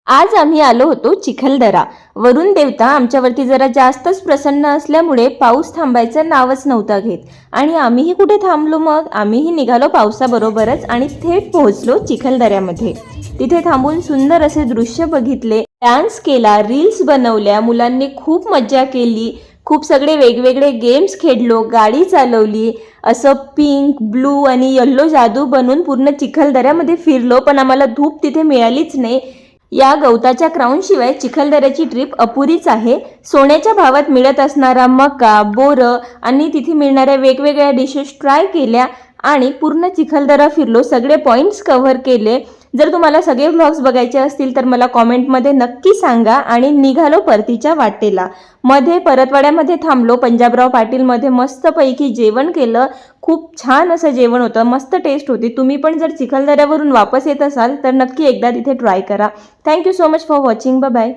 आज आम्ही आलो होतो चिखलदरा. वरुण देवता आमच्यावरती जरा जास्तच प्रसन्न असल्यामुळे पाऊस थांबायचं नावच नव्हता घेत आणि आम्हीही कुठे थांबलो. मग आम्हीही निघालो पावसाबरोबरच आणि थेट पोहोचलो चिखलदऱ्यामध्ये. तिथे थांबून सुंदर असे दृश्य बघितले, डान्स केला, रील्स बनवल्या, मुलांनी खूप मज्जा केली, खूप सगळे वेगवेगळे गेम्स खेळलो, गाडी चालवली, असं पिंक, ब्लू आणि येल्लो जादू बनून पूर्ण चिखलदऱ्यामध्ये फिरलो. पण आम्हाला धूप तिथे मिळालीच नाही. या गवताच्या क्राऊन शिवाय चिखलदऱ्याची ट्रिप अपुरीच आहे. सोन्याच्या भावात मिळत असणारा मका, बोरं आणि तिथे मिळणाऱ्या वेगवेगळ्या डिशेस ट्राय केल्या आणि पूर्ण चिखलदरा फिरलो, सगळे पॉईंट्स कव्हर केले. जर तुम्हाला सगळे व्लॉग्स बघायचे असतील तर मला कॉमेंटमध्ये नक्की सांगा. आणि निघालो परतीच्या वाटेला. मध्ये परतवाड्यामध्ये थांबलो, पंजाबराव पाटीलमध्ये मस्तपैकी जेवण केलं. खूप छान असं जेवण होतं, मस्त टेस्ट होती. तुम्ही पण जर चिखलदऱ्यावरून वापस येत असाल तर नक्की एकदा तिथे ट्राय करा. Thank you so much for watching. Bye bye.